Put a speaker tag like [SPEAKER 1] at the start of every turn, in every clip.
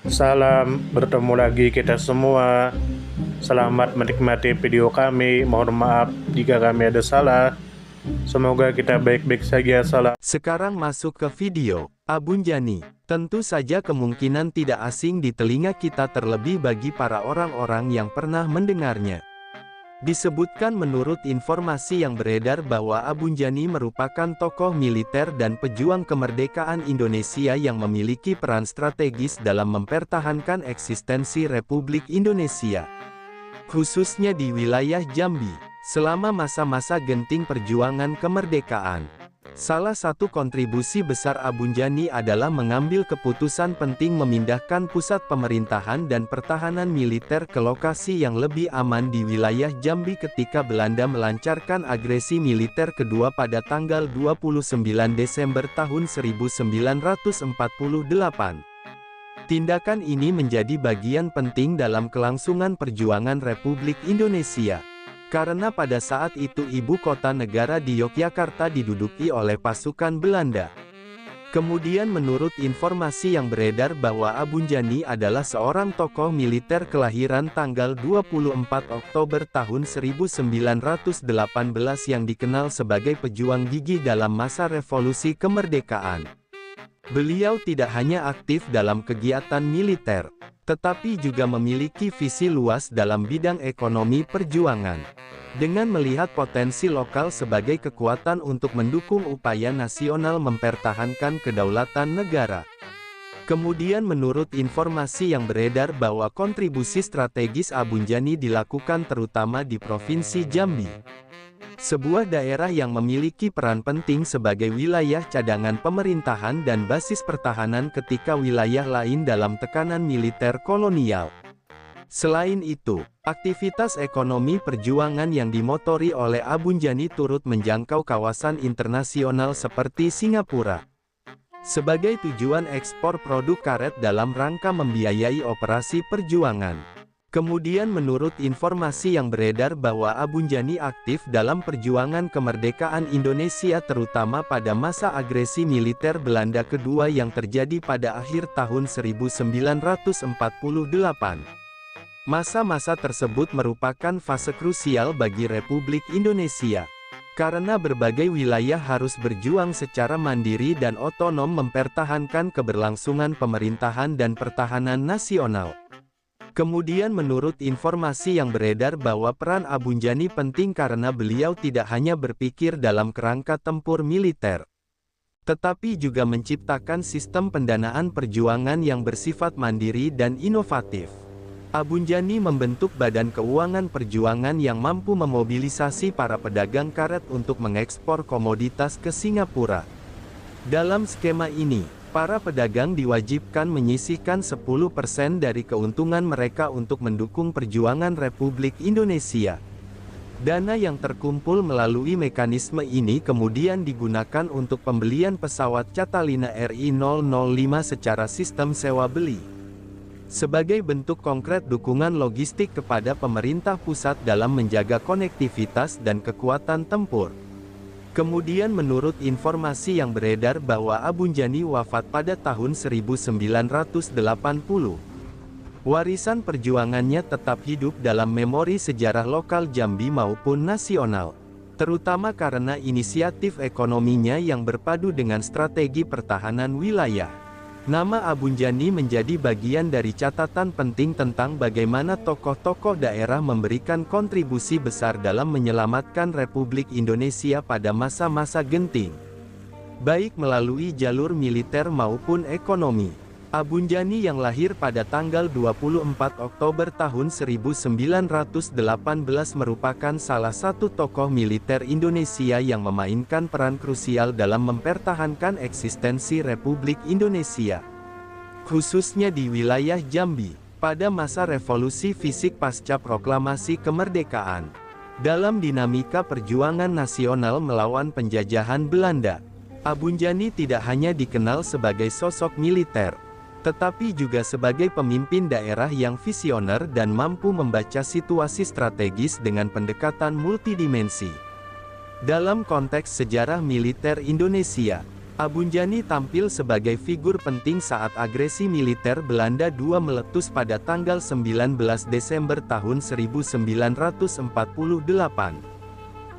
[SPEAKER 1] Salam, bertemu lagi kita semua. Selamat menikmati video kami. Mohon maaf jika kami ada salah. Semoga kita baik-baik saja. Salam.
[SPEAKER 2] Sekarang masuk ke video. Abunjani. Tentu saja kemungkinan tidak asing di telinga kita terlebih bagi para orang-orang yang pernah mendengarnya. Disebutkan menurut informasi yang beredar bahwa Abunjani merupakan tokoh militer dan pejuang kemerdekaan Indonesia yang memiliki peran strategis dalam mempertahankan eksistensi Republik Indonesia, khususnya di wilayah Jambi, selama masa-masa genting perjuangan kemerdekaan. Salah satu kontribusi besar Abunjani adalah mengambil keputusan penting memindahkan pusat pemerintahan dan pertahanan militer ke lokasi yang lebih aman di wilayah Jambi ketika Belanda melancarkan agresi militer kedua pada tanggal 29 Desember tahun 1948. Tindakan ini menjadi bagian penting dalam kelangsungan perjuangan Republik Indonesia. Karena pada saat itu ibu kota negara di Yogyakarta diduduki oleh pasukan Belanda. Kemudian menurut informasi yang beredar bahwa Abunjani adalah seorang tokoh militer kelahiran tanggal 24 Oktober tahun 1918 yang dikenal sebagai pejuang gigih dalam masa revolusi kemerdekaan. Beliau tidak hanya aktif dalam kegiatan militer, tetapi juga memiliki visi luas dalam bidang ekonomi perjuangan. Dengan melihat potensi lokal sebagai kekuatan untuk mendukung upaya nasional mempertahankan kedaulatan negara. Kemudian menurut informasi yang beredar bahwa kontribusi strategis Abunjani dilakukan terutama di Provinsi Jambi, sebuah daerah yang memiliki peran penting sebagai wilayah cadangan pemerintahan dan basis pertahanan ketika wilayah lain dalam tekanan militer kolonial. Selain itu, aktivitas ekonomi perjuangan yang dimotori oleh Abunjani turut menjangkau kawasan internasional seperti Singapura, sebagai tujuan ekspor produk karet dalam rangka membiayai operasi perjuangan. Kemudian menurut informasi yang beredar bahwa Abunjani aktif dalam perjuangan kemerdekaan Indonesia terutama pada masa agresi militer Belanda kedua yang terjadi pada akhir tahun 1948. Masa-masa tersebut merupakan fase krusial bagi Republik Indonesia, karena berbagai wilayah harus berjuang secara mandiri dan otonom mempertahankan keberlangsungan pemerintahan dan pertahanan nasional. Kemudian menurut informasi yang beredar bahwa peran Abunjani penting karena beliau tidak hanya berpikir dalam kerangka tempur militer, tetapi juga menciptakan sistem pendanaan perjuangan yang bersifat mandiri dan inovatif. Abunjani membentuk Badan Keuangan Perjuangan yang mampu memobilisasi para pedagang karet untuk mengekspor komoditas ke Singapura. Dalam skema ini, para pedagang diwajibkan menyisihkan 10% dari keuntungan mereka untuk mendukung perjuangan Republik Indonesia. Dana yang terkumpul melalui mekanisme ini kemudian digunakan untuk pembelian pesawat Catalina RI-005 secara sistem sewa-beli, sebagai bentuk konkret dukungan logistik kepada pemerintah pusat dalam menjaga konektivitas dan kekuatan tempur. Kemudian menurut informasi yang beredar bahwa Abunjani wafat pada tahun 1980. Warisan perjuangannya tetap hidup dalam memori sejarah lokal Jambi maupun nasional, terutama karena inisiatif ekonominya yang berpadu dengan strategi pertahanan wilayah. Nama Abunjani menjadi bagian dari catatan penting tentang bagaimana tokoh-tokoh daerah memberikan kontribusi besar dalam menyelamatkan Republik Indonesia pada masa-masa genting, baik melalui jalur militer maupun ekonomi. Abunjani yang lahir pada tanggal 24 Oktober tahun 1918 merupakan salah satu tokoh militer Indonesia yang memainkan peran krusial dalam mempertahankan eksistensi Republik Indonesia, khususnya di wilayah Jambi, pada masa revolusi fisik pasca proklamasi kemerdekaan. Dalam dinamika perjuangan nasional melawan penjajahan Belanda, Abunjani tidak hanya dikenal sebagai sosok militer, tetapi juga sebagai pemimpin daerah yang visioner dan mampu membaca situasi strategis dengan pendekatan multidimensi. Dalam konteks sejarah militer Indonesia, Abunjani tampil sebagai figur penting saat agresi militer Belanda II meletus pada tanggal 19 Desember tahun 1948.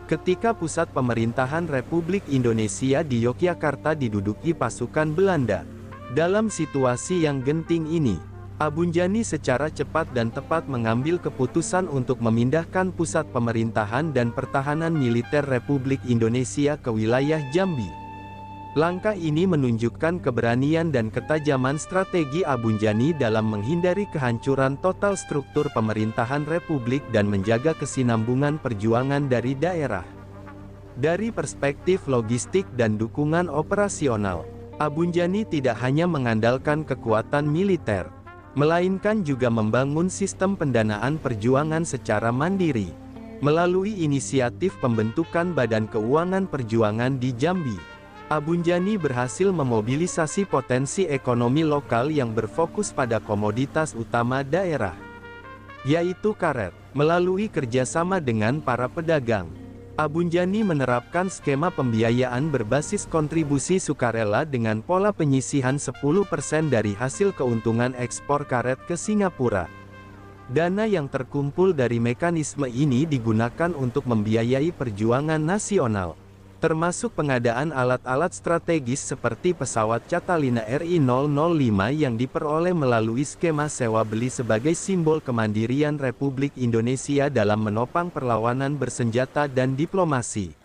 [SPEAKER 2] Ketika pusat pemerintahan Republik Indonesia di Yogyakarta diduduki pasukan Belanda. Dalam situasi yang genting ini, Abunjani secara cepat dan tepat mengambil keputusan untuk memindahkan pusat pemerintahan dan pertahanan militer Republik Indonesia ke wilayah Jambi. Langkah ini menunjukkan keberanian dan ketajaman strategi Abunjani dalam menghindari kehancuran total struktur pemerintahan Republik dan menjaga kesinambungan perjuangan dari daerah. Dari perspektif logistik dan dukungan operasional, Abunjani tidak hanya mengandalkan kekuatan militer, melainkan juga membangun sistem pendanaan perjuangan secara mandiri, melalui inisiatif pembentukan Badan Keuangan Perjuangan di Jambi. Abunjani berhasil memobilisasi potensi ekonomi lokal yang berfokus pada komoditas utama daerah, yaitu karet. Melalui kerjasama dengan para pedagang, Abunjani menerapkan skema pembiayaan berbasis kontribusi sukarela dengan pola penyisihan 10% dari hasil keuntungan ekspor karet ke Singapura. Dana yang terkumpul dari mekanisme ini digunakan untuk membiayai perjuangan nasional, termasuk pengadaan alat-alat strategis seperti pesawat Catalina RI-005 yang diperoleh melalui skema sewa-beli sebagai simbol kemandirian Republik Indonesia dalam menopang perlawanan bersenjata dan diplomasi.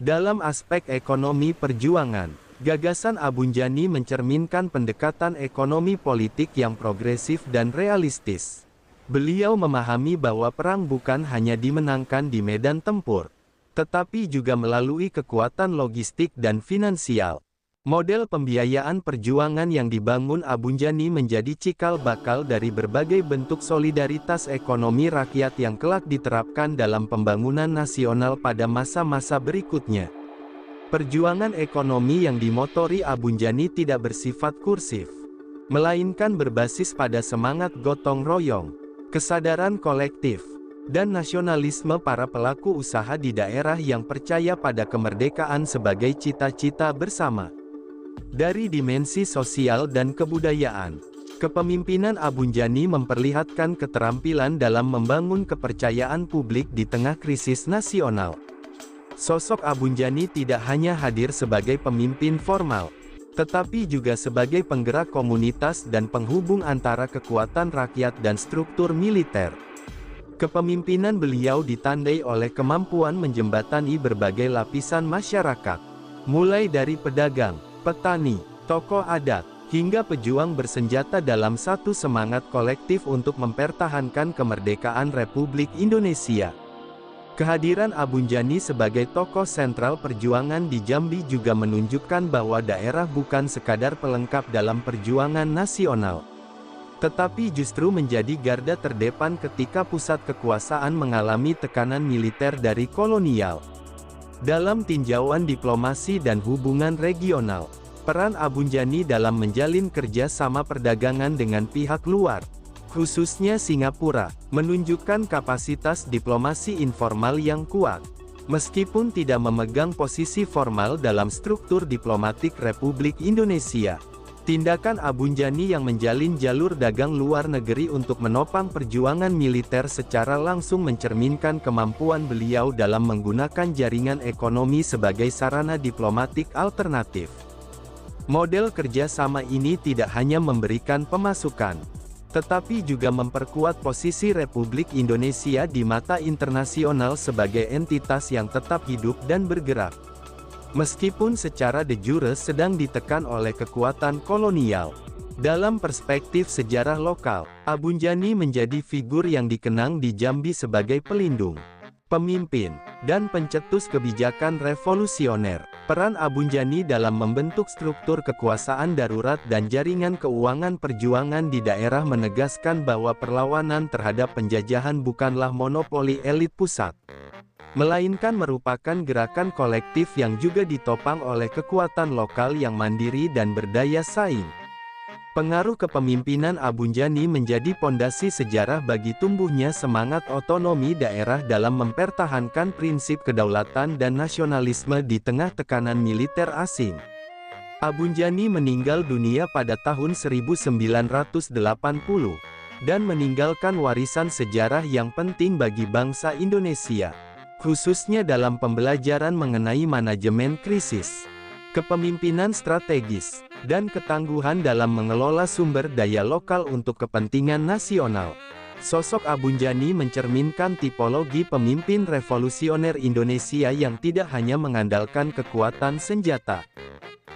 [SPEAKER 2] Dalam aspek ekonomi perjuangan, gagasan Abunjani mencerminkan pendekatan ekonomi politik yang progresif dan realistis. Beliau memahami bahwa perang bukan hanya dimenangkan di medan tempur, tetapi juga melalui kekuatan logistik dan finansial. Model pembiayaan perjuangan yang dibangun Abunjani menjadi cikal bakal dari berbagai bentuk solidaritas ekonomi rakyat yang kelak diterapkan dalam pembangunan nasional pada masa-masa berikutnya. Perjuangan ekonomi yang dimotori Abunjani tidak bersifat kursif, melainkan berbasis pada semangat gotong royong, kesadaran kolektif, dan nasionalisme para pelaku usaha di daerah yang percaya pada kemerdekaan sebagai cita-cita bersama. Dari dimensi sosial dan kebudayaan, kepemimpinan Abunjani memperlihatkan keterampilan dalam membangun kepercayaan publik di tengah krisis nasional. Sosok Abunjani tidak hanya hadir sebagai pemimpin formal, tetapi juga sebagai penggerak komunitas dan penghubung antara kekuatan rakyat dan struktur militer. Kepemimpinan beliau ditandai oleh kemampuan menjembatani berbagai lapisan masyarakat, mulai dari pedagang, petani, tokoh adat, hingga pejuang bersenjata dalam satu semangat kolektif untuk mempertahankan kemerdekaan Republik Indonesia. Kehadiran Abunjani sebagai tokoh sentral perjuangan di Jambi juga menunjukkan bahwa daerah bukan sekadar pelengkap dalam perjuangan nasional, tetapi justru menjadi garda terdepan ketika pusat kekuasaan mengalami tekanan militer dari kolonial. Dalam tinjauan diplomasi dan hubungan regional, peran Abunjani dalam menjalin kerjasama perdagangan dengan pihak luar, khususnya Singapura, menunjukkan kapasitas diplomasi informal yang kuat. Meskipun tidak memegang posisi formal dalam struktur diplomatik Republik Indonesia, tindakan Abunjani yang menjalin jalur dagang luar negeri untuk menopang perjuangan militer secara langsung mencerminkan kemampuan beliau dalam menggunakan jaringan ekonomi sebagai sarana diplomatik alternatif. Model kerjasama ini tidak hanya memberikan pemasukan, tetapi juga memperkuat posisi Republik Indonesia di mata internasional sebagai entitas yang tetap hidup dan bergerak. Meskipun secara de jure sedang ditekan oleh kekuatan kolonial, dalam perspektif sejarah lokal, Abunjani menjadi figur yang dikenang di Jambi sebagai pelindung, pemimpin, dan pencetus kebijakan revolusioner. Peran Abunjani dalam membentuk struktur kekuasaan darurat dan jaringan keuangan perjuangan di daerah menegaskan bahwa perlawanan terhadap penjajahan bukanlah monopoli elit pusat, melainkan merupakan gerakan kolektif yang juga ditopang oleh kekuatan lokal yang mandiri dan berdaya saing. Pengaruh kepemimpinan Abunjani menjadi pondasi sejarah bagi tumbuhnya semangat otonomi daerah dalam mempertahankan prinsip kedaulatan dan nasionalisme di tengah tekanan militer asing. Abunjani meninggal dunia pada tahun 1980, dan meninggalkan warisan sejarah yang penting bagi bangsa Indonesia, khususnya dalam pembelajaran mengenai manajemen krisis, kepemimpinan strategis, dan ketangguhan dalam mengelola sumber daya lokal untuk kepentingan nasional. Sosok Abunjani mencerminkan tipologi pemimpin revolusioner Indonesia yang tidak hanya mengandalkan kekuatan senjata,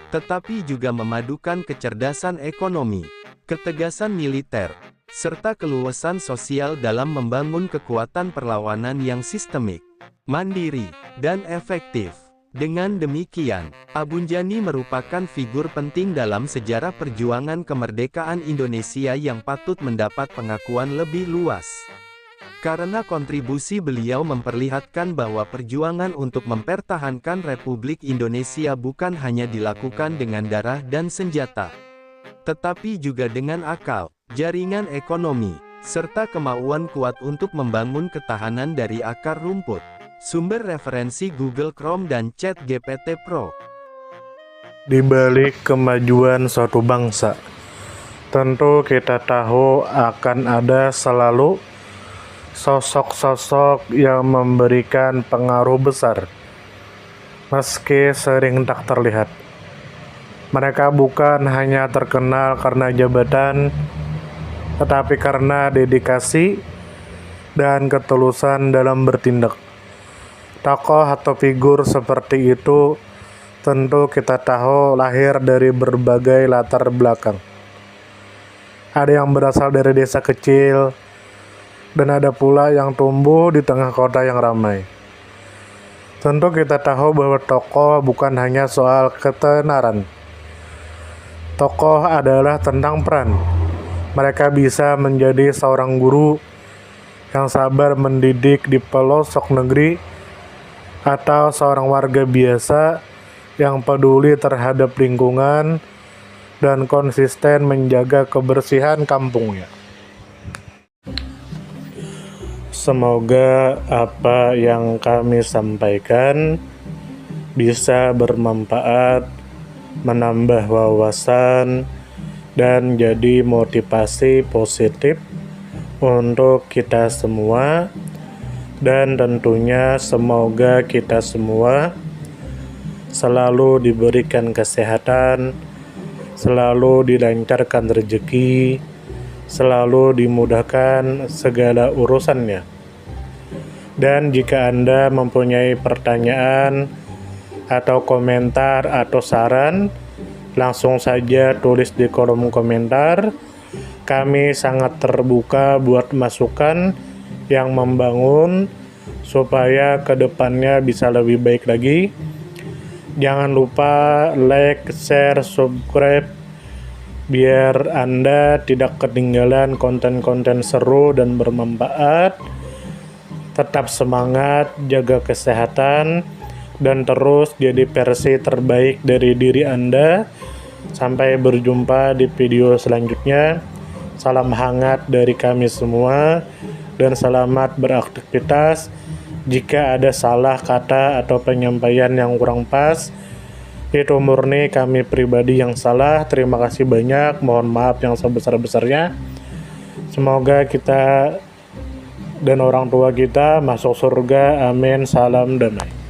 [SPEAKER 2] tetapi juga memadukan kecerdasan ekonomi, ketegasan militer, serta keluasan sosial dalam membangun kekuatan perlawanan yang sistemik, mandiri, dan efektif. Dengan demikian, Abunjani merupakan figur penting dalam sejarah perjuangan kemerdekaan Indonesia yang patut mendapat pengakuan lebih luas. Karena kontribusi beliau memperlihatkan bahwa perjuangan untuk mempertahankan Republik Indonesia bukan hanya dilakukan dengan darah dan senjata, tetapi juga dengan akal, jaringan ekonomi, serta kemauan kuat untuk membangun ketahanan dari akar rumput. Sumber referensi Google Chrome dan ChatGPT Pro.
[SPEAKER 1] Di balik kemajuan suatu bangsa, tentu kita tahu akan ada selalu sosok-sosok yang memberikan pengaruh besar, meski sering tak terlihat. Mereka bukan hanya terkenal karena jabatan, tetapi karena dedikasi dan ketulusan dalam bertindak. Tokoh atau figur seperti itu tentu kita tahu lahir dari berbagai latar belakang. Ada yang berasal dari desa kecil, dan ada pula yang tumbuh di tengah kota yang ramai. Tentu kita tahu bahwa tokoh bukan hanya soal ketenaran. Tokoh adalah tentang peran. Mereka bisa menjadi seorang guru yang sabar mendidik di pelosok negeri, atau seorang warga biasa yang peduli terhadap lingkungan dan konsisten menjaga kebersihan kampungnya. Semoga apa yang kami sampaikan bisa bermanfaat, menambah wawasan, dan jadi motivasi positif untuk kita semua. Dan tentunya semoga kita semua selalu diberikan kesehatan, selalu dilancarkan rezeki, selalu dimudahkan segala urusannya. Dan jika Anda mempunyai pertanyaan atau komentar atau saran, langsung saja tulis di kolom komentar. Kami sangat terbuka buat masukan yang membangun supaya kedepannya bisa lebih baik lagi. Jangan lupa like, share, subscribe biar Anda tidak ketinggalan konten-konten seru dan bermanfaat. Tetap semangat, jaga kesehatan, dan terus jadi versi terbaik dari diri Anda. Sampai berjumpa di video selanjutnya. Salam hangat dari kami semua. Dan selamat beraktivitas. Jika ada salah kata atau penyampaian yang kurang pas, itu murni kami pribadi yang salah. Terima kasih banyak, mohon maaf yang sebesar-besarnya. Semoga kita dan orang tua kita masuk surga, amin, salam damai.